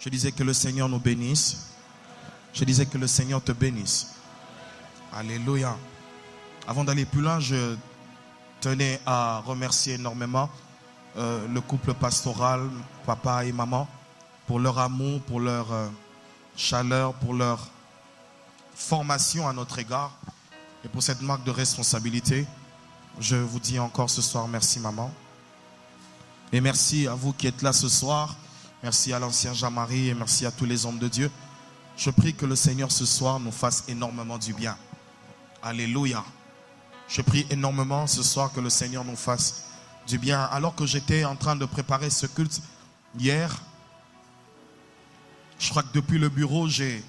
Je disais que le Seigneur nous bénisse. Je disais que le Seigneur te bénisse. Alléluia. Avant d'aller plus loin, je tenais à remercier énormément le couple pastoral, papa et maman, pour leur amour, pour leur chaleur, pour leur formation à notre égard et pour cette marque de responsabilité. Je vous dis encore ce soir merci maman. Et merci à vous qui êtes là ce soir. Merci à l'ancien Jean-Marie et merci à tous les hommes de Dieu. Je prie que le Seigneur ce soir nous fasse énormément du bien. Alléluia. Je prie énormément ce soir que le Seigneur nous fasse du bien. Alors que j'étais en train de préparer ce culte hier, je crois que depuis le bureau, je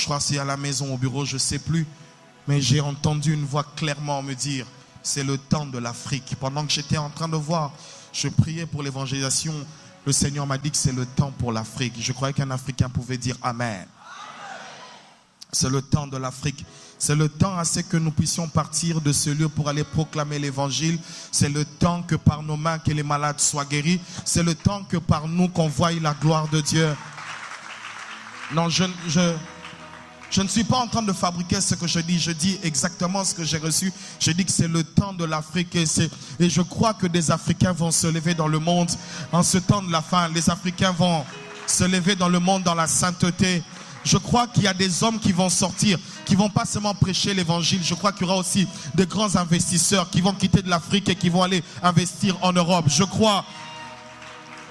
crois que c'est à la maison, au bureau, je ne sais plus, mais j'ai entendu une voix clairement me dire, c'est le temps de l'Afrique. Pendant que j'étais en train de voir, je priais pour l'évangélisation, le Seigneur m'a dit que c'est le temps pour l'Afrique. Je croyais qu'un Africain pouvait dire Amen. C'est le temps de l'Afrique. C'est le temps à ce que nous puissions partir de ce lieu pour aller proclamer l'évangile. C'est le temps que par nos mains que les malades soient guéris. C'est le temps que par nous qu'on voie la gloire de Dieu. Non, je ne suis pas en train de fabriquer ce que je dis. Je dis exactement ce que j'ai reçu. Je dis que c'est le temps de l'Afrique. Et je crois que des Africains vont se lever dans le monde en ce temps de la fin. Les Africains vont se lever dans le monde dans la sainteté. Je crois qu'il y a des hommes qui vont sortir, qui vont pas seulement prêcher l'évangile. Je crois qu'il y aura aussi de grands investisseurs qui vont quitter de l'Afrique et qui vont aller investir en Europe. Je crois,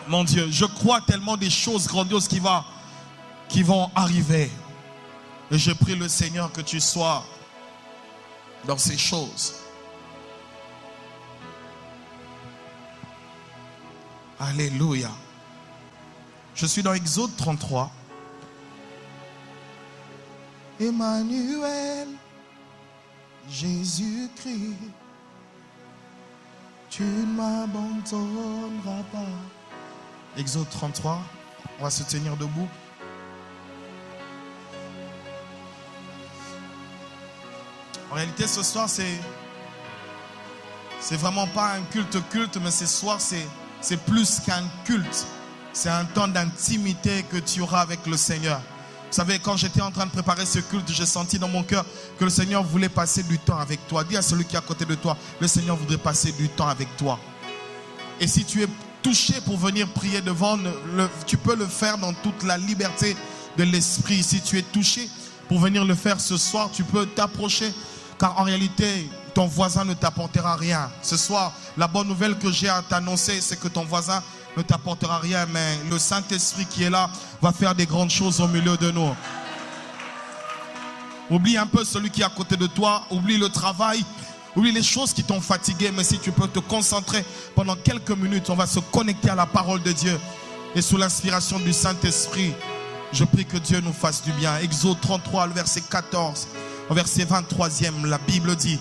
mon Dieu, je crois tellement des choses grandioses qui vont arriver. Et je prie le Seigneur que tu sois dans ces choses. Alléluia. Je suis dans Exode 33. Emmanuel, Jésus-Christ, tu ne m'abandonneras pas. Exode 33, on va se tenir debout. En réalité, ce soir, c'est vraiment pas un culte, mais ce soir, c'est plus qu'un culte. C'est un temps d'intimité que tu auras avec le Seigneur. Vous savez, quand j'étais en train de préparer ce culte, j'ai senti dans mon cœur que le Seigneur voulait passer du temps avec toi. Dis à celui qui est à côté de toi, le Seigneur voudrait passer du temps avec toi. Et si tu es touché pour venir prier devant, tu peux le faire dans toute la liberté de l'esprit. Si tu es touché pour venir le faire ce soir, tu peux t'approcher. Car en réalité, ton voisin ne t'apportera rien. Ce soir, la bonne nouvelle que j'ai à t'annoncer, c'est que ton voisin ne t'apportera rien, mais le Saint-Esprit qui est là va faire des grandes choses au milieu de nous. Oublie un peu celui qui est à côté de toi, oublie le travail, oublie les choses qui t'ont fatigué, mais si tu peux te concentrer pendant quelques minutes, on va se connecter à la parole de Dieu. Et sous l'inspiration du Saint-Esprit, je prie que Dieu nous fasse du bien. Exode 33, le verset 14, au verset 23e, la Bible dit,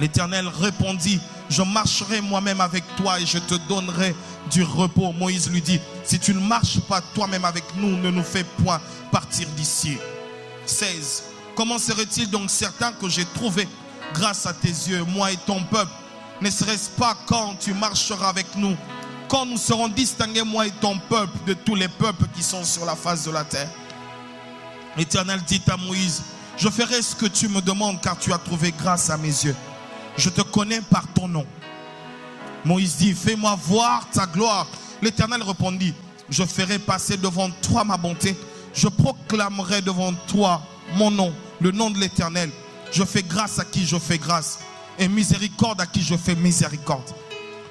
l'Éternel répondit, je marcherai moi-même avec toi et je te donnerai du repos. Moïse lui dit, si tu ne marches pas toi-même avec nous, ne nous fais point partir d'ici. 16. Comment serait-il donc certain que j'ai trouvé grâce à tes yeux, moi et ton peuple? Ne serait-ce pas quand tu marcheras avec nous, quand nous serons distingués, moi et ton peuple, de tous les peuples qui sont sur la face de la terre? L'Éternel dit à Moïse, je ferai ce que tu me demandes car tu as trouvé grâce à mes yeux. Je te connais par ton nom. Moïse dit, fais-moi voir ta gloire. L'Éternel répondit, je ferai passer devant toi ma bonté. Je proclamerai devant toi mon nom, le nom de l'Éternel. Je fais grâce à qui je fais grâce et miséricorde à qui je fais miséricorde.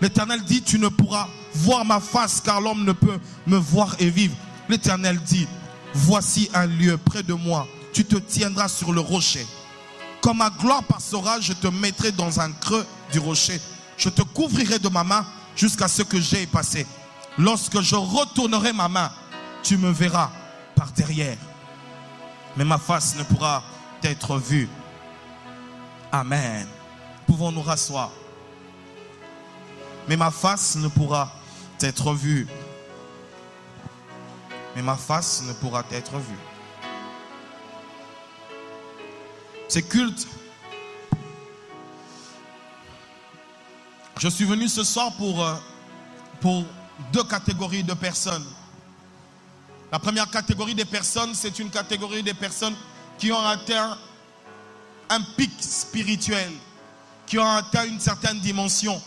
L'Éternel dit, tu ne pourras voir ma face car l'homme ne peut me voir et vivre. L'Éternel dit, voici un lieu près de moi. Tu te tiendras sur le rocher. Quand ma gloire passera, je te mettrai dans un creux du rocher. Je te couvrirai de ma main jusqu'à ce que j'aie passé. Lorsque je retournerai ma main, tu me verras par derrière. Mais ma face ne pourra être vue. Amen. Pouvons nous rasseoir. Mais ma face ne pourra être vue. Mais ma face ne pourra être vue. C'est culte. Je suis venu ce soir pour deux catégories de personnes. La première catégorie des personnes, c'est une catégorie des personnes qui ont atteint un pic spirituel, qui ont atteint une certaine dimension.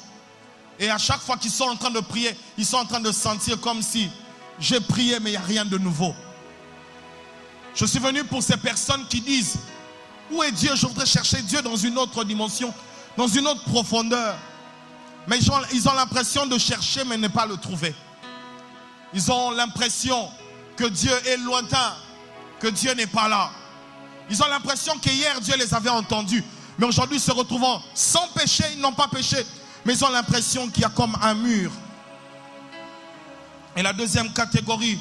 Et à chaque fois qu'ils sont en train de prier, ils sont en train de sentir comme si j'ai prié mais il n'y a rien de nouveau. Je suis venu pour ces personnes qui disent, où est Dieu? Je voudrais chercher Dieu dans une autre dimension, dans une autre profondeur. Mais ils ont l'impression de chercher mais ne pas le trouver. Ils ont l'impression que Dieu est lointain, que Dieu n'est pas là. Ils ont l'impression qu'hier Dieu les avait entendus, mais aujourd'hui se retrouvant sans péché, ils n'ont pas péché, mais ils ont l'impression qu'il y a comme un mur. Et la deuxième catégorie,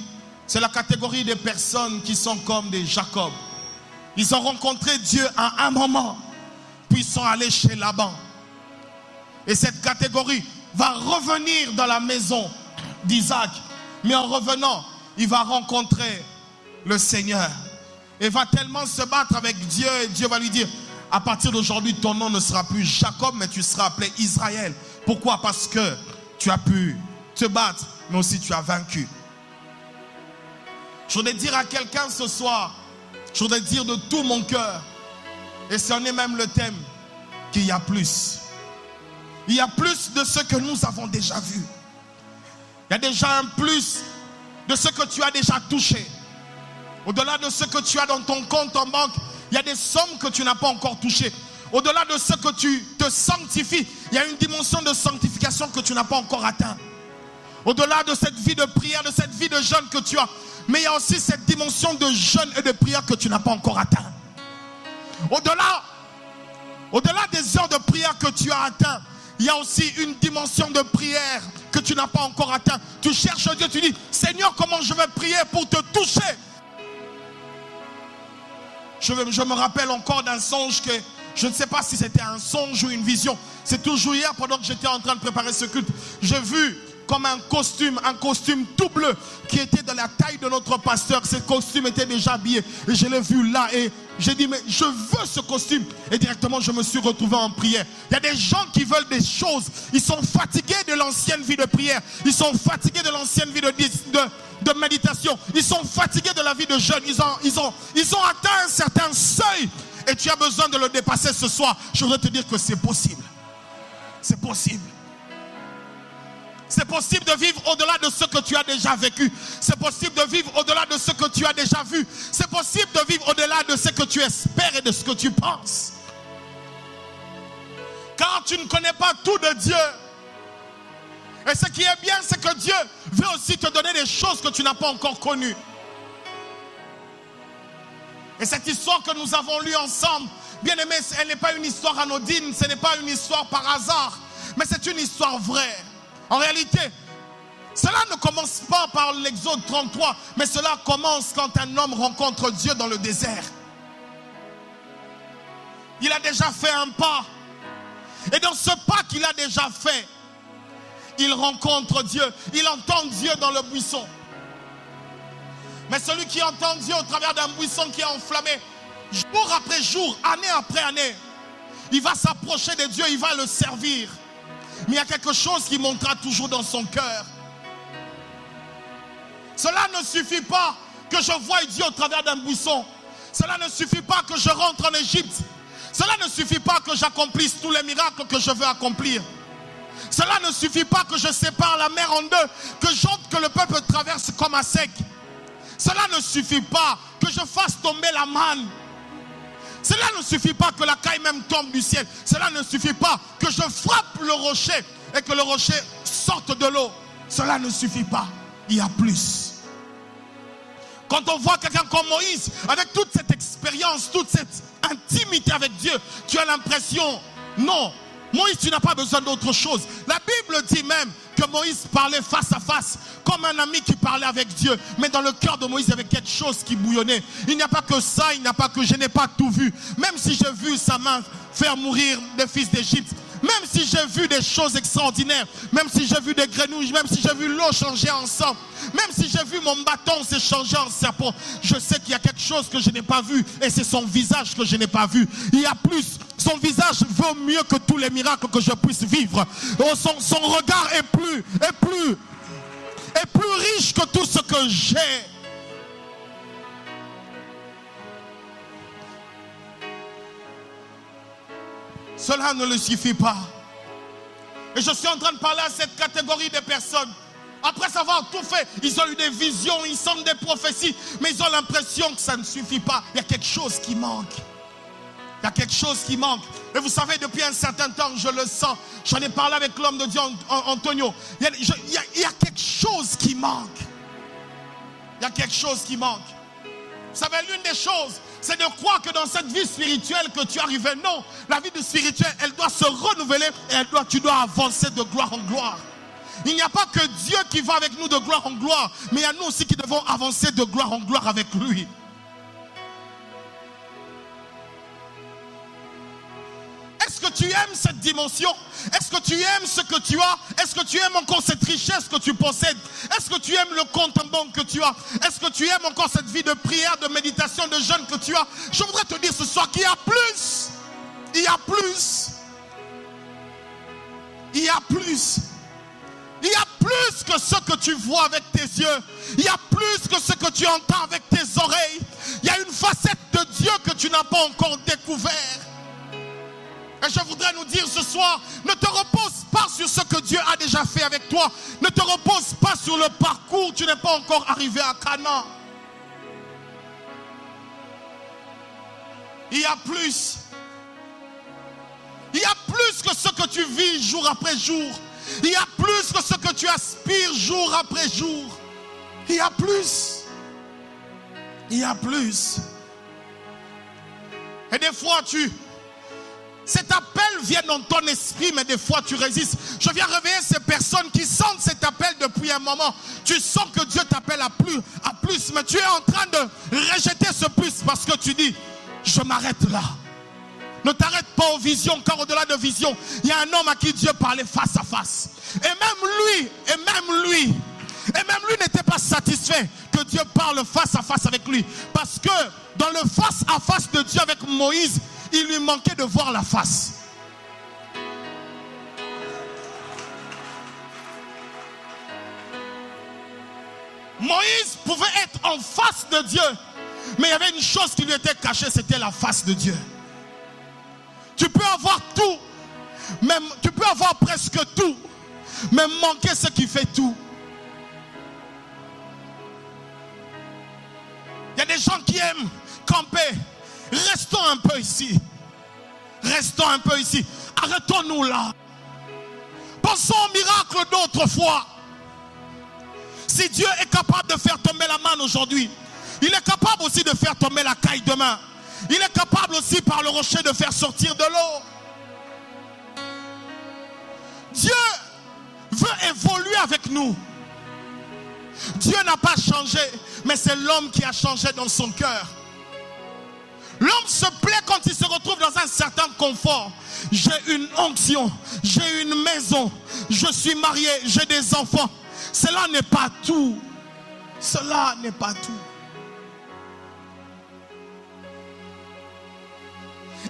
c'est la catégorie des personnes qui sont comme des Jacob. Ils ont rencontré Dieu à un moment, puis ils sont allés chez Laban. Et cette catégorie va revenir dans la maison d'Isaac. Mais en revenant, il va rencontrer le Seigneur. Et va tellement se battre avec Dieu. Et Dieu va lui dire, à partir d'aujourd'hui, ton nom ne sera plus Jacob, mais tu seras appelé Israël. Pourquoi? Parce que tu as pu te battre, mais aussi tu as vaincu. Je voudrais dire à quelqu'un ce soir, je voudrais dire de tout mon cœur, et c'en est même le thème, qu'il y a plus. Il y a plus de ce que nous avons déjà vu. Il y a déjà un plus de ce que tu as déjà touché. Au-delà de ce que tu as dans ton compte en banque, il y a des sommes que tu n'as pas encore touchées. Au-delà de ce que tu te sanctifies, il y a une dimension de sanctification que tu n'as pas encore atteinte. Au-delà de cette vie de prière, de cette vie de jeûne que tu as, mais il y a aussi cette dimension de jeûne et de prière que tu n'as pas encore atteint. Au-delà des heures de prière que tu as atteint, il y a aussi une dimension de prière que tu n'as pas encore atteint. Tu cherches Dieu, tu dis, Seigneur, comment je vais prier pour te toucher? Je me rappelle encore d'un songe que, je ne sais pas si c'était un songe ou une vision. C'est toujours hier, pendant que j'étais en train de préparer ce culte, j'ai vu comme un costume tout bleu qui était dans la taille de notre pasteur. Ce costume était déjà habillé et je l'ai vu là et j'ai dit mais je veux ce costume, et directement je me suis retrouvé en prière. Il y a des gens qui veulent des choses, ils sont fatigués de l'ancienne vie de prière, ils sont fatigués de l'ancienne vie de méditation, ils sont fatigués de la vie de jeûne, ils ont atteint un certain seuil et tu as besoin de le dépasser ce soir. Je voudrais te dire que c'est possible. C'est possible. C'est possible de vivre au-delà de ce que tu as déjà vécu. C'est possible de vivre au-delà de ce que tu as déjà vu. C'est possible de vivre au-delà de ce que tu espères et de ce que tu penses. Car tu ne connais pas tout de Dieu. Et ce qui est bien, c'est que Dieu veut aussi te donner des choses que tu n'as pas encore connues. Et cette histoire que nous avons lue ensemble, bien aimé, elle n'est pas une histoire anodine, ce n'est pas une histoire par hasard, mais c'est une histoire vraie. En réalité, cela ne commence pas par l'Exode 33, mais cela commence quand un homme rencontre Dieu dans le désert. Il a déjà fait un pas. Et dans ce pas qu'il a déjà fait, il rencontre Dieu. Il entend Dieu dans le buisson. Mais celui qui entend Dieu au travers d'un buisson qui est enflammé, jour après jour, année après année, il va s'approcher de Dieu, il va le servir. Mais il y a quelque chose qui montera toujours dans son cœur. Cela ne suffit pas que je voie Dieu au travers d'un buisson. Cela ne suffit pas que je rentre en Égypte. Cela ne suffit pas que j'accomplisse tous les miracles que je veux accomplir. Cela ne suffit pas que je sépare la mer en deux, que j'entre, que le peuple traverse comme à sec. Cela ne suffit pas que je fasse tomber la manne. Cela ne suffit pas que la caille même tombe du ciel. Cela ne suffit pas que je frappe le rocher et que le rocher sorte de l'eau. Cela ne suffit pas. Il y a plus. Quand on voit quelqu'un comme Moïse, avec toute cette expérience, toute cette intimité avec Dieu, tu as l'impression, non, Moïse, tu n'as pas besoin d'autre chose. La Bible dit même que Moïse parlait face à face, comme un ami qui parlait avec Dieu. Mais dans le cœur de Moïse, il y avait quelque chose qui bouillonnait. Il n'y a pas que ça, il n'y a pas que je n'ai pas tout vu. Même si j'ai vu sa main faire mourir des fils d'Égypte, même si j'ai vu des choses extraordinaires, même si j'ai vu des grenouilles, même si j'ai vu l'eau changer en sang, même si j'ai vu mon bâton s'échanger en serpent, je sais qu'il y a quelque chose que je n'ai pas vu et c'est son visage que je n'ai pas vu. Il y a plus. Son visage vaut mieux que tous les miracles que je puisse vivre. Son regard est plus riche que tout ce que j'ai. Cela ne le suffit pas. Et je suis en train de parler à cette catégorie de personnes. Après avoir tout fait, ils ont eu des visions, ils sentent des prophéties, mais ils ont l'impression que ça ne suffit pas. Il y a quelque chose qui manque. Il y a quelque chose qui manque. Et vous savez, depuis un certain temps, je le sens. J'en ai parlé avec l'homme de Dieu, Antonio. Il y a quelque chose qui manque. Il y a quelque chose qui manque. Vous savez, l'une des choses, c'est de croire que dans cette vie spirituelle que tu arrives. Non, la vie spirituelle, elle doit se renouveler et tu dois avancer de gloire en gloire. Il n'y a pas que Dieu qui va avec nous de gloire en gloire, mais il y a nous aussi qui devons avancer de gloire en gloire avec lui. Est-ce que tu aimes cette dimension? Est-ce que tu aimes ce que tu as? Est-ce que tu aimes encore cette richesse que tu possèdes? Est-ce que tu aimes le compte en banque que tu as? Est-ce que tu aimes encore cette vie de prière, de méditation, de jeûne que tu as? Je voudrais te dire ce soir qu'il y a plus. Il y a plus. Il y a plus. Il y a plus que ce que tu vois avec tes yeux. Il y a plus que ce que tu entends avec tes oreilles. Il y a une facette de Dieu que tu n'as pas encore découvert. Et je voudrais nous dire ce soir, ne te repose pas sur ce que Dieu a déjà fait avec toi. Ne te repose pas sur le parcours, tu n'es pas encore arrivé à Canaan. Il y a plus. Il y a plus que ce que tu vis jour après jour. Il y a plus que ce que tu aspires jour après jour. Il y a plus. Il y a plus. Et des fois cet appel vient dans ton esprit, mais des fois tu résistes. Je viens réveiller ces personnes qui sentent cet appel depuis un moment. Tu sens que Dieu t'appelle à plus, mais tu es en train de rejeter ce plus parce que tu dis, je m'arrête là. Ne t'arrête pas aux visions, car au-delà de visions, il y a un homme à qui Dieu parlait face à face. Et même lui n'était pas satisfait que Dieu parle face à face avec lui. Parce que dans le face à face de Dieu avec Moïse, il lui manquait de voir la face. Moïse pouvait être en face de Dieu, mais il y avait une chose qui lui était cachée, c'était la face de Dieu. Tu peux avoir tout, même, tu peux avoir presque tout, mais manquer ce qui fait tout. Il y a des gens qui aiment camper. Restons un peu ici. Restons un peu ici. Arrêtons-nous là. Pensons au miracle d'autrefois. Si Dieu est capable de faire tomber la manne aujourd'hui, il est capable aussi de faire tomber la caille demain. Il est capable aussi par le rocher de faire sortir de l'eau. Dieu veut évoluer avec nous. Dieu n'a pas changé, mais c'est l'homme qui a changé dans son cœur. L'homme se plaît quand il se retrouve dans un certain confort. J'ai une onction, j'ai une maison, je suis marié, j'ai des enfants. Cela n'est pas tout. Cela n'est pas tout.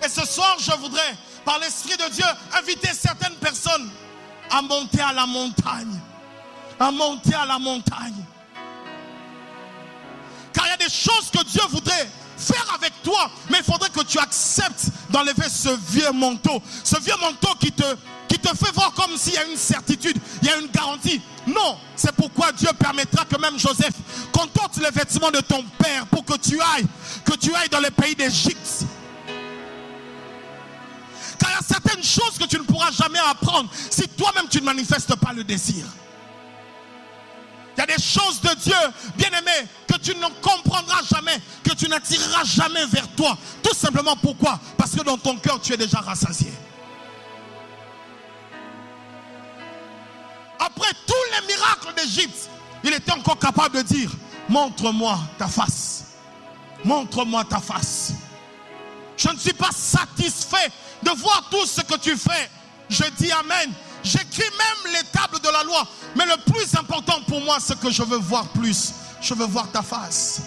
Et ce soir, je voudrais, par l'Esprit de Dieu, inviter certaines personnes à monter à la montagne. À monter à la montagne. Car il y a des choses que Dieu voudrait faire avec toi, mais il faudrait que tu acceptes d'enlever ce vieux manteau. Ce vieux manteau qui te fait voir comme s'il y a une certitude, il y a une garantie. Non, c'est pourquoi Dieu permettra que même Joseph contorte les vêtements de ton père pour que tu ailles dans les pays d'Égypte. Car il y a certaines choses que tu ne pourras jamais apprendre si toi-même tu ne manifestes pas le désir. Il y a des choses de Dieu, bien-aimé, que tu ne comprendras jamais, que tu n'attireras jamais vers toi. Tout simplement pourquoi? Parce que dans ton cœur, tu es déjà rassasié. Après tous les miracles d'Égypte, il était encore capable de dire, montre-moi ta face. Montre-moi ta face. Je ne suis pas satisfait de voir tout ce que tu fais. Je dis amen. J'écris même les tables de la loi. Mais le plus important pour moi, c'est que je veux voir plus. Je veux voir ta face.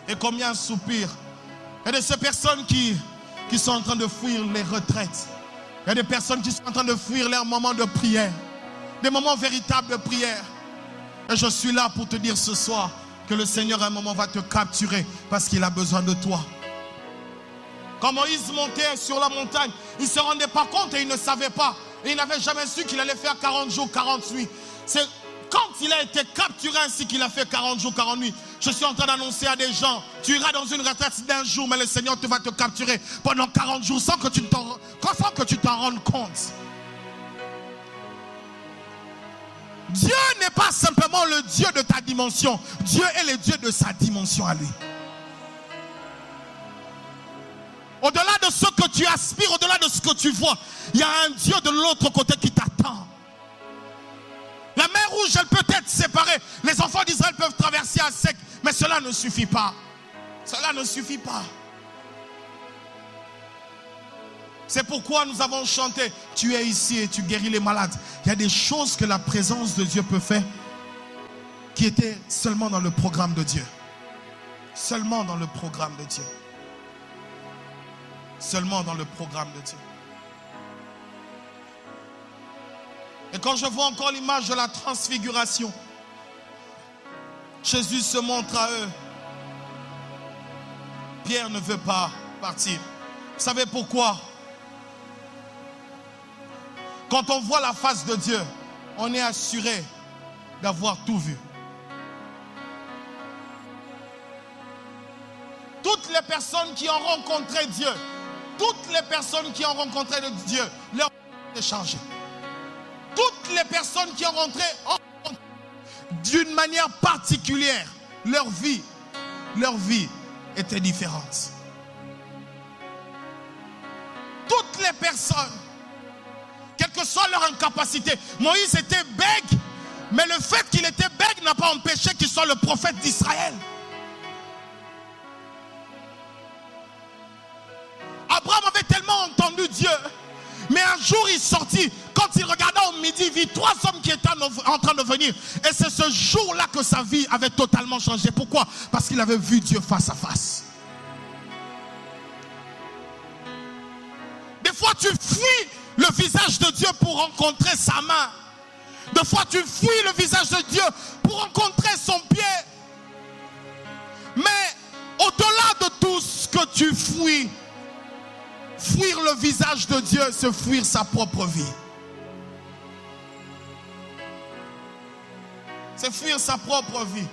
Et combien soupir. Il y a de ces personnes qui sont en train de fuir les retraites. Il y a des personnes qui sont en train de fuir leurs moments de prière. Des moments véritables de prière. Et je suis là pour te dire ce soir que le Seigneur à un moment va te capturer parce qu'il a besoin de toi. Quand Moïse montait sur la montagne, il ne se rendait pas compte et il ne savait pas. Et il n'avait jamais su qu'il allait faire 40 jours, 40 nuits. C'est quand il a été capturé ainsi qu'il a fait 40 jours, 40 nuits. Je suis en train d'annoncer à des gens, tu iras dans une retraite d'un jour, mais le Seigneur va te capturer pendant 40 jours sans que tu t'en rendes compte. Dieu n'est pas simplement le Dieu de ta dimension. Dieu est le Dieu de sa dimension à lui. Au-delà de ce que tu aspires, au-delà de ce que tu vois, il y a un Dieu de l'autre côté qui t'attend. La mer Rouge, elle peut être séparée. Les enfants d'Israël peuvent traverser à sec, mais cela ne suffit pas. Cela ne suffit pas. C'est pourquoi nous avons chanté, tu es ici et tu guéris les malades. Il y a des choses que la présence de Dieu peut faire qui étaient seulement dans le programme de Dieu. Seulement dans le programme de Dieu. Seulement dans le programme de Dieu. Et quand je vois encore l'image de la transfiguration, Jésus se montre à eux. Pierre ne veut pas partir. Vous savez pourquoi? Quand on voit la face de Dieu, on est assuré d'avoir tout vu. Toutes les personnes qui ont rencontré Dieu, toutes les personnes qui ont rencontré Dieu, leur vie est changée. Toutes les personnes qui ont rentré d'une manière particulière, leur vie était différente. Toutes les personnes, quelle que soit leur incapacité, Moïse était bègue, mais le fait qu'il était bègue n'a pas empêché qu'il soit le prophète d'Israël. Abraham avait tellement entendu Dieu, mais un jour il sortit, quand il regardait au midi, il vit 3 hommes qui étaient en train de venir. Et c'est ce jour-là que sa vie avait totalement changé. Pourquoi? Parce qu'il avait vu Dieu face à face. Des fois tu fuis le visage de Dieu pour rencontrer sa main. Des fois tu fuis le visage de Dieu pour rencontrer son pied. Mais au-delà de tout ce que tu fuis, fuir le visage de Dieu, c'est fuir sa propre vie. C'est fuir sa propre vie.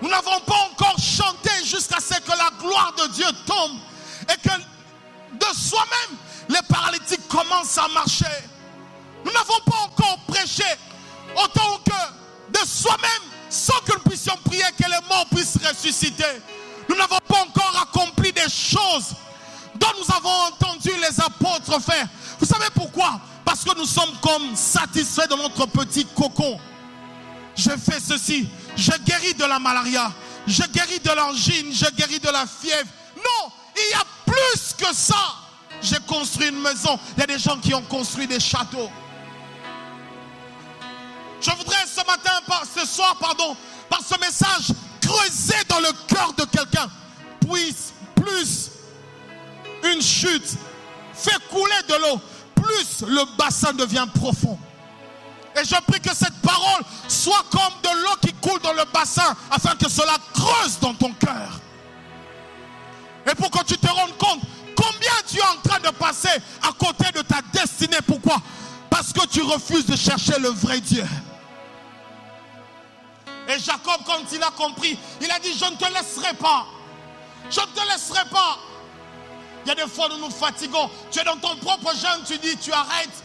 Nous n'avons pas encore chanté jusqu'à ce que la gloire de Dieu tombe et que de soi-même, les paralytiques commencent à marcher. Nous n'avons pas encore prêché autant que de soi-même, sans que nous puissions prier que les morts puissent ressusciter. Nous n'avons pas encore accompli des choses dont nous avons entendu les apôtres faire. Vous savez pourquoi? Parce que nous sommes comme satisfaits de notre petit cocon. Je fais ceci, je guéris de la malaria, je guéris de l'angine, je guéris de la fièvre. Non, il y a plus que ça. J'ai construit une maison. Il y a des gens qui ont construit des châteaux. Je voudrais ce soir, par ce message, creuser dans le cœur de quelqu'un. Plus une chute fait couler de l'eau, plus le bassin devient profond. Et je prie que cette parole soit comme de l'eau qui coule dans le bassin, afin que cela creuse dans ton cœur. Et pour que tu te rendes compte combien tu es en train de passer à côté de ta destinée. Pourquoi? Parce que tu refuses de chercher le vrai Dieu. Et Jacob, quand il a compris, il a dit, je ne te laisserai pas. Je ne te laisserai pas. Il y a des fois où nous nous fatiguons. Tu es dans ton propre jeûne, tu dis tu arrêtes.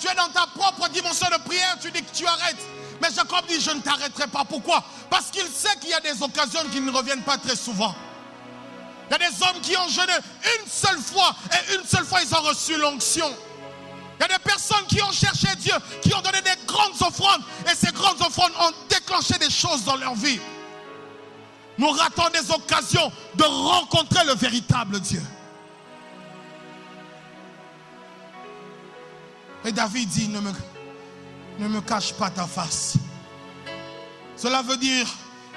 Tu es dans ta propre dimension de prière, tu dis que tu arrêtes. Mais Jacob dit, je ne t'arrêterai pas. Pourquoi? Parce qu'il sait qu'il y a des occasions qui ne reviennent pas très souvent. Il y a des hommes qui ont jeûné une seule fois, et une seule fois ils ont reçu l'onction. Il y a des personnes qui ont cherché Dieu, qui ont donné des grandes offrandes, et ces grandes offrandes ont déclenché des choses dans leur vie. Nous ratons des occasions de rencontrer le véritable Dieu. Et David dit, ne me cache pas ta face. Cela veut dire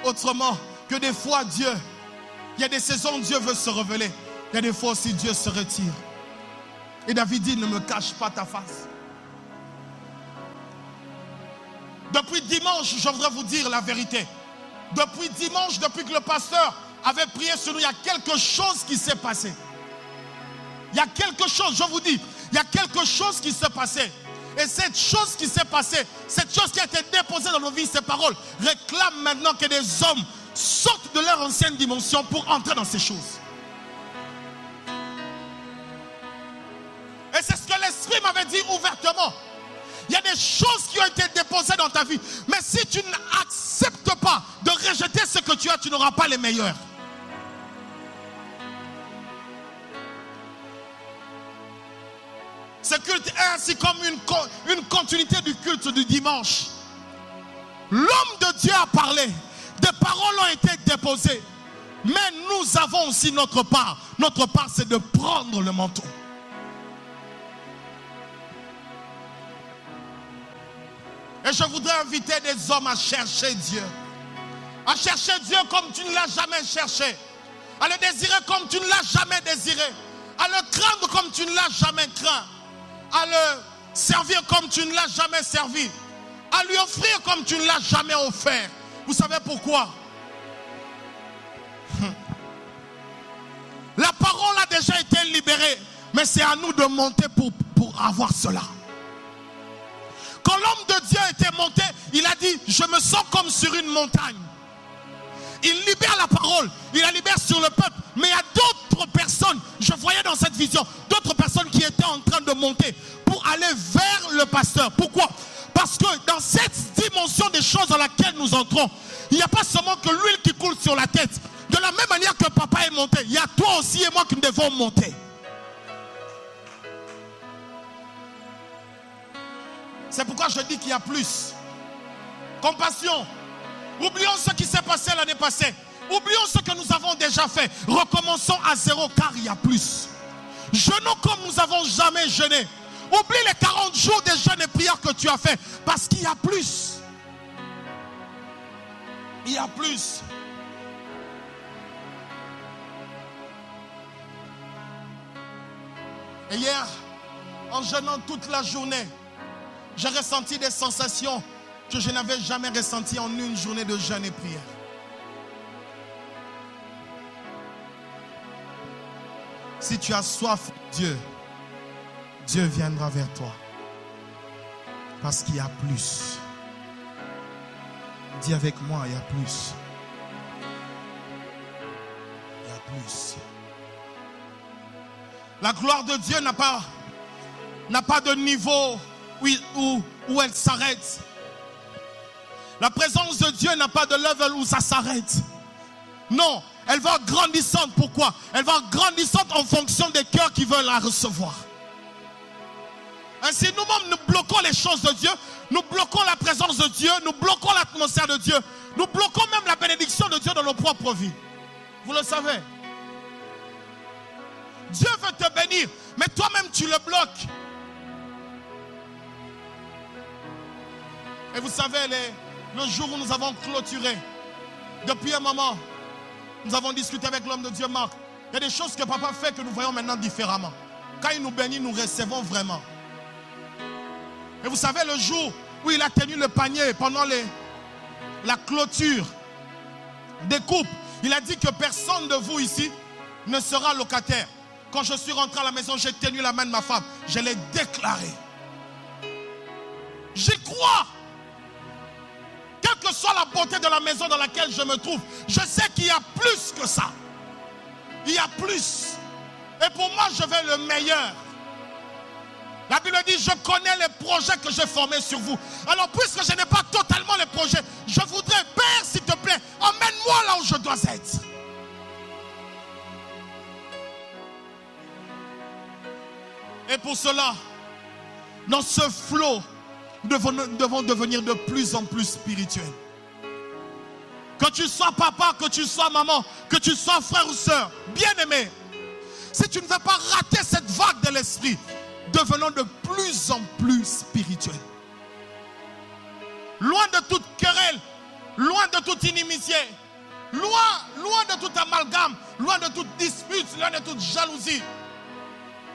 autrement que des fois Dieu, il y a des saisons où Dieu veut se révéler. Il y a des fois aussi Dieu se retire. Et David dit, ne me cache pas ta face. Depuis dimanche, je voudrais vous dire la vérité. Depuis dimanche, depuis que le pasteur avait prié sur nous, il y a quelque chose qui s'est passé. Il y a quelque chose, je vous dis, il y a quelque chose qui s'est passé. Et cette chose qui s'est passée, cette chose qui a été déposée dans nos vies, ces paroles, réclament maintenant que des hommes sortent de leur ancienne dimension pour entrer dans ces choses. Et c'est ce que l'Esprit m'avait dit ouvertement. Il y a des choses qui ont été déposées dans ta vie. Mais si tu n'acceptes pas de rejeter ce que tu as, tu n'auras pas les meilleurs. Ce culte est ainsi comme une continuité du culte du dimanche. L'homme de Dieu a parlé. Des paroles ont été déposées. Mais nous avons aussi notre part. Notre part, c'est de prendre le manteau. Et je voudrais inviter des hommes à chercher Dieu. À chercher Dieu comme tu ne l'as jamais cherché. À le désirer comme tu ne l'as jamais désiré. À le craindre comme tu ne l'as jamais craint. À le servir comme tu ne l'as jamais servi. À lui offrir comme tu ne l'as jamais offert. Vous savez pourquoi? La parole a déjà été libérée. Mais c'est à nous de monter pour avoir cela. Quand l'homme de Dieu était monté, il a dit, je me sens comme sur une montagne. Il libère la parole, il la libère sur le peuple. Mais il y a d'autres personnes, je voyais dans cette vision, d'autres personnes qui étaient en train de monter pour aller vers le pasteur. Pourquoi? Parce que dans cette dimension des choses dans laquelle nous entrons, il n'y a pas seulement que l'huile qui coule sur la tête. De la même manière que papa est monté, il y a toi aussi et moi qui devons monter. C'est pourquoi je dis qu'il y a plus. Compassion. Oublions ce qui s'est passé l'année passée. Oublions ce que nous avons déjà fait. Recommençons à zéro car il y a plus. Jeûnons comme nous n'avons jamais jeûné. Oublie les 40 jours de jeûne et prières que tu as fait. Parce qu'il y a plus. Il y a plus. Et hier, en jeûnant toute la journée, j'ai ressenti des sensations que je n'avais jamais ressenties en une journée de jeûne et prière. Si tu as soif de Dieu, Dieu viendra vers toi. Parce qu'il y a plus. Dis avec moi, il y a plus. Il y a plus. La gloire de Dieu n'a pas de niveau où elle s'arrête. La présence de Dieu n'a pas de level où ça s'arrête. Non, elle va grandissante. Pourquoi? Elle va grandissante en fonction des cœurs qui veulent la recevoir. Ainsi, nous-mêmes, nous bloquons les choses de Dieu. Nous bloquons la présence de Dieu. Nous bloquons l'atmosphère de Dieu. Nous bloquons même la bénédiction de Dieu dans nos propres vies. Vous le savez. Dieu veut te bénir, mais toi-même, tu le bloques. Et vous savez, le jour où nous avons clôturé, depuis un moment, nous avons discuté avec l'homme de Dieu, Marc. Il y a des choses que papa fait que nous voyons maintenant différemment. Quand il nous bénit, nous recevons vraiment. Et vous savez, le jour où il a tenu le panier pendant la clôture des coupes, il a dit que personne de vous ici ne sera locataire. Quand je suis rentré à la maison, j'ai tenu la main de ma femme. Je l'ai déclaré. J'y crois. Quelle que soit la beauté de la maison dans laquelle je me trouve, je sais qu'il y a plus que ça. Il y a plus. Et pour moi, je veux le meilleur. La Bible dit, je connais les projets que j'ai formés sur vous. Alors, puisque je n'ai pas totalement les projets, je voudrais, Père, s'il te plaît, emmène-moi là où je dois être. Et pour cela, dans ce flot, nous devons devenir de plus en plus spirituels. Que tu sois papa, que tu sois maman, que tu sois frère ou soeur, bien-aimé, si tu ne veux pas rater cette vague de l'esprit, devenons de plus en plus spirituels. Loin de toute querelle, loin de toute inimitié, loin de tout amalgame, loin de toute dispute, loin de toute jalousie.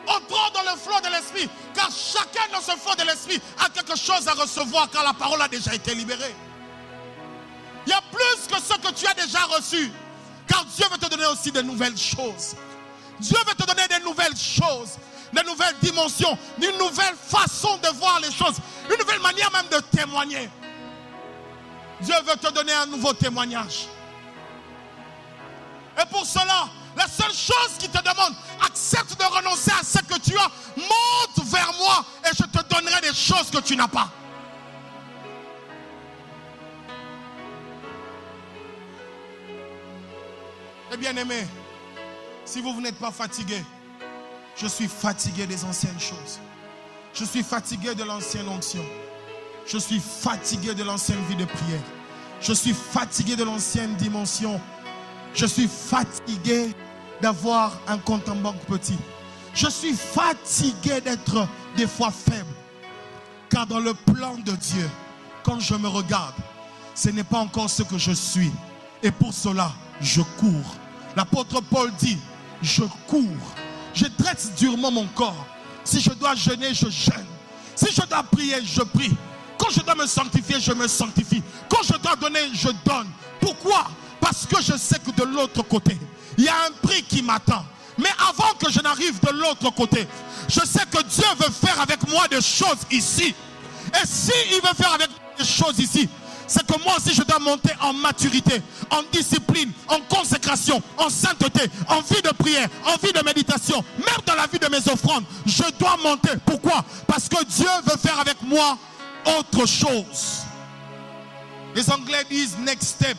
Entrons dans le flot de l'esprit, car chacun dans ce flot de l'esprit a quelque chose à recevoir, car la parole a déjà été libérée. Il y a plus que ce que tu as déjà reçu. Car Dieu veut te donner aussi de nouvelles choses. Dieu veut te donner des nouvelles choses, des nouvelles dimensions, une nouvelle façon de voir les choses, une nouvelle manière même de témoigner. Dieu veut te donner un nouveau témoignage. Et pour cela, la seule chose qu'il te demande, accepte de renoncer à ce que tu as, monte vers moi et je te donnerai des choses que tu n'as pas. Et bien aimé, si vous n'êtes pas fatigué, je suis fatigué des anciennes choses. Je suis fatigué de l'ancienne onction. Je suis fatigué de l'ancienne vie de prière. Je suis fatigué de l'ancienne dimension. Je suis fatigué d'avoir un compte en banque petit. Je suis fatigué d'être des fois faible. Car dans le plan de Dieu, quand je me regarde, ce n'est pas encore ce que je suis. Et pour cela, je cours. L'apôtre Paul dit, je cours. Je dresse durement mon corps. Si je dois jeûner, je jeûne. Si je dois prier, je prie. Quand je dois me sanctifier, je me sanctifie. Quand je dois donner, je donne. Pourquoi? Parce que je sais que de l'autre côté, il y a un prix qui m'attend. Mais avant que je n'arrive de l'autre côté, je sais que Dieu veut faire avec moi des choses ici. Et s'il veut faire avec moi des choses ici, c'est que moi aussi je dois monter en maturité, en discipline, en consécration, en sainteté, en vie de prière, en vie de méditation, même dans la vie de mes offrandes. Je dois monter. Pourquoi? Parce que Dieu veut faire avec moi autre chose. Les Anglais disent next step.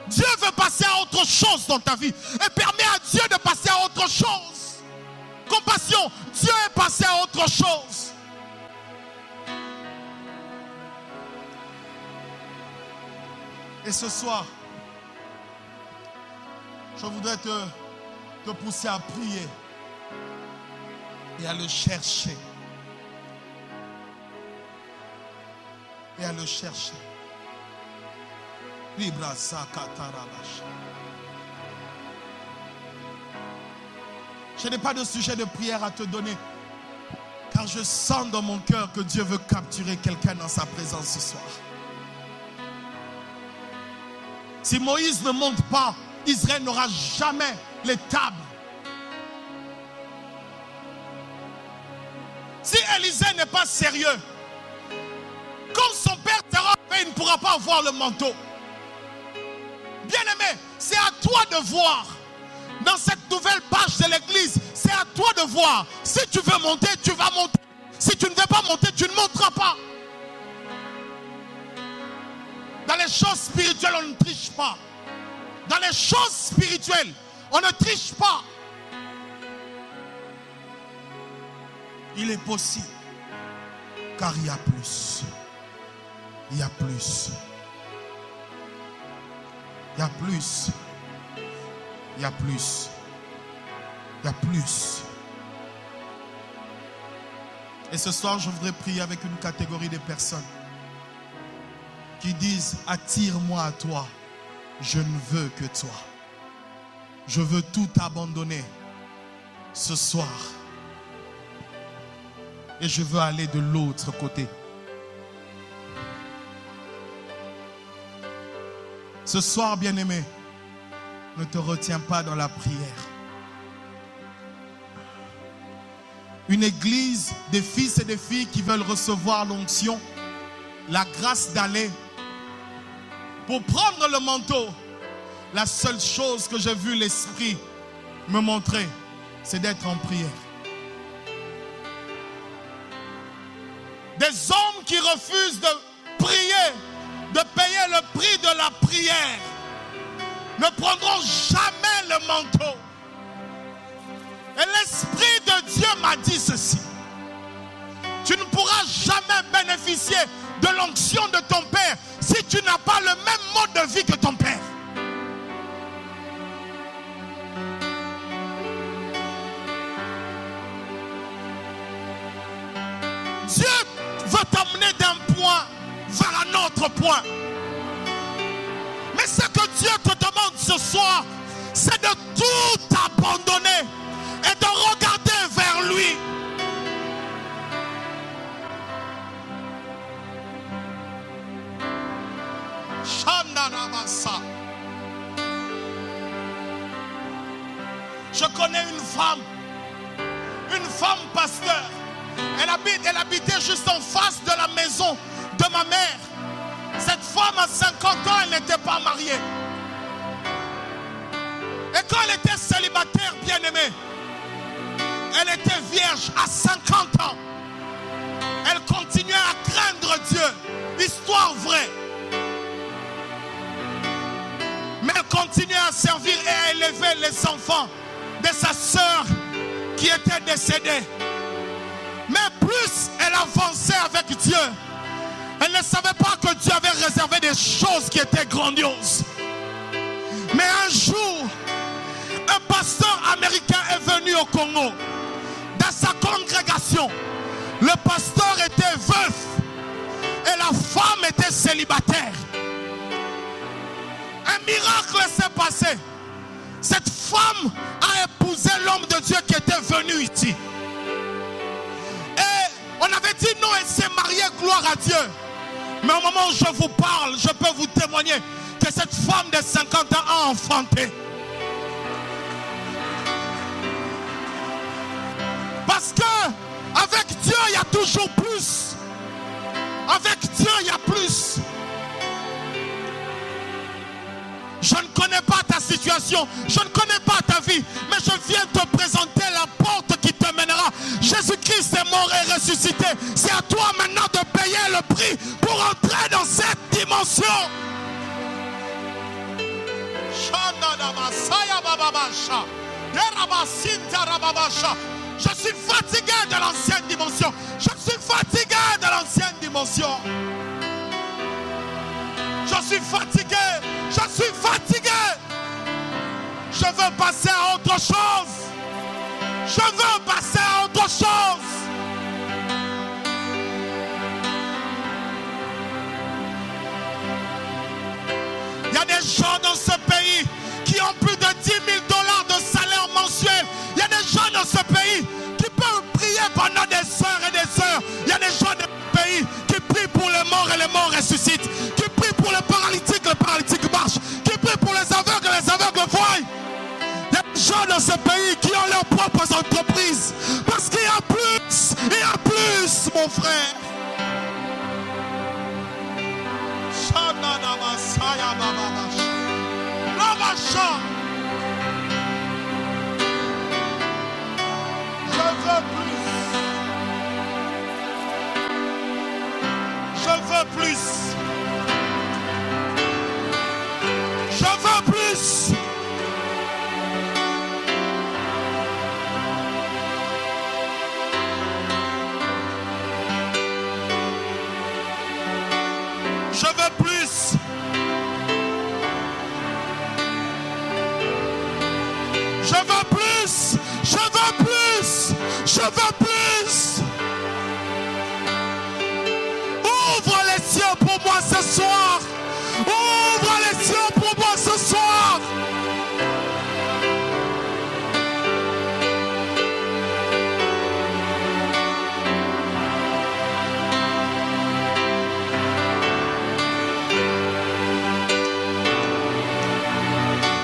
Dieu veut passer à autre chose dans ta vie et permet à Dieu de passer à autre chose. Compassion, Dieu est passé à autre chose. Et ce soir, je voudrais te pousser à prier et à le chercher. Et à le chercher. Je n'ai pas de sujet de prière à te donner, car je sens dans mon cœur que Dieu veut capturer quelqu'un dans sa présence ce soir. Si Moïse ne monte pas, Israël n'aura jamais les tables. Si Élisée n'est pas sérieux, quand son père sera fait, il ne pourra pas avoir le manteau. Bien-aimé, c'est à toi de voir. Dans cette nouvelle page de l'église, c'est à toi de voir. Si tu veux monter, tu vas monter. Si tu ne veux pas monter, tu ne monteras pas. Dans les choses spirituelles, on ne triche pas. Dans les choses spirituelles, on ne triche pas. Il est possible. Car il y a plus. Il y a plus. Il y a plus. Il y a plus. Il y a plus. Et ce soir, je voudrais prier avec une catégorie de personnes qui disent, attire-moi à toi, je ne veux que toi. Je veux tout abandonner ce soir. Et je veux aller de l'autre côté. Ce soir, bien-aimé, ne te retiens pas dans la prière. Une église des fils et des filles qui veulent recevoir l'onction, la grâce d'aller. Pour prendre le manteau, la seule chose que j'ai vu l'Esprit me montrer, c'est d'être en prière. Des hommes qui refusent de prier, de payer le prix de la prière, ne prendront jamais le manteau. Et l'Esprit de Dieu m'a dit ceci: tu ne pourras jamais bénéficier de l'onction de ton Père si tu n'as pas le même mode de vie que ton Père. Dieu veut t'emmener d'un point vers un autre point. Mais ce que Dieu te demande ce soir, c'est de tout abandonner et de regarder vers lui. Je connais une femme pasteur. Elle habitait juste en face de la maison de ma mère. Cette femme à 50 ans, elle n'était pas mariée. Et quand elle était célibataire, bien-aimée, elle était vierge à 50 ans. Elle continuait à craindre Dieu. Histoire vraie. Mais elle continuait à servir et à élever les enfants de sa sœur qui était décédée. Mais plus elle avançait avec Dieu, elle ne savait pas que Dieu avait réservé des choses qui étaient grandioses. Mais un jour, un pasteur américain est venu au Congo. Dans sa congrégation, le pasteur était veuf et la femme était célibataire. Un miracle s'est passé. Cette femme a épousé l'homme de Dieu qui était venu ici. Et on avait dit non, elle s'est mariée, gloire à Dieu. Mais au moment où je vous parle, je peux vous témoigner que cette femme de 50 ans a enfanté. Parce que avec Dieu, il y a toujours plus. Avec Dieu, il y a plus. Je ne connais pas ta situation, je ne connais pas ta vie, mais je viens te présenter la porte qui te mènera. Jésus-Christ est mort et ressuscité. C'est à toi maintenant de payer le prix pour entrer dans cette dimension. Je suis fatigué de l'ancienne dimension. Je suis fatigué de l'ancienne dimension. Je suis fatigué. Je suis fatigué. Je veux passer à autre chose. Je veux passer à autre chose. Il y a des gens dans ce pays qui ont plus de 10 000 $ de salaire mensuel. Il y a des gens dans ce pays qui peuvent prier pendant des heures et des heures. Il y a des gens dans ce pays qui prient pour les morts et les morts ressuscitent. Qui prient pour les paralytiques marchent. Qui prient pour les aveugles voient. Il y a des gens dans ce pays qui ont leurs propres entreprises. Parce qu'il y a plus, mon frère. Je veux plus. Je veux plus. Je veux plus. Je veux plus. Je veux plus. Je veux plus. Je veux plus. Ouvre les cieux pour moi ce soir. Ouvre les cieux pour moi ce soir.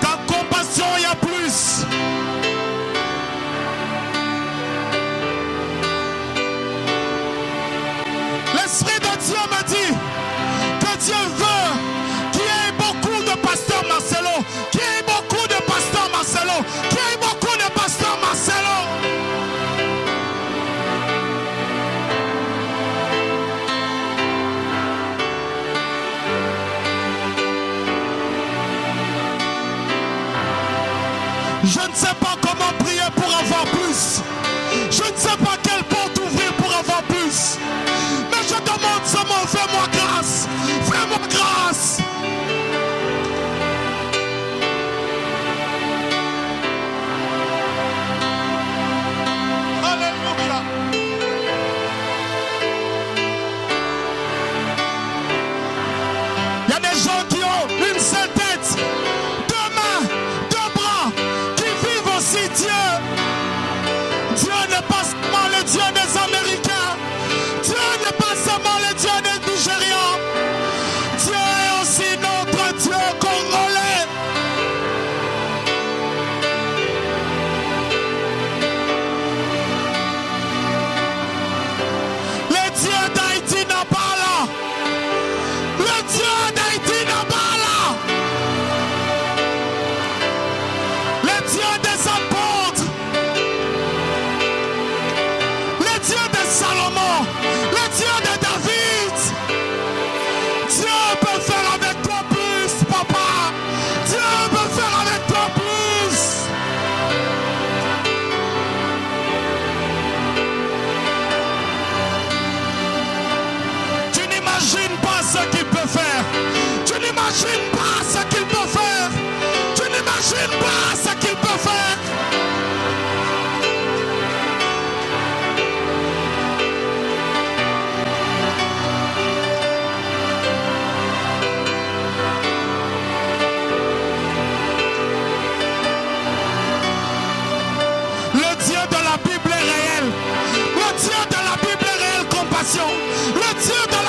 Ta compassion, il y a plus. L'Esprit de Dieu me dit que Dieu veut qu'il y ait beaucoup de pasteurs Marcelo, qu'il y ait beaucoup de pasteurs Marcelo, qu'il y ait beaucoup de pasteurs Marcelo. Je ne sais pas comment prier pour avoir plus. Je ne sais pas quelle porte ouvrir pour avoir plus. Mais je demande seulement, fais-moi grâce. Fais-moi grâce. Alléluia. Il y a des gens qui ont une seule tête, deux mains, deux bras, qui vivent bénédiction, le Dieu dans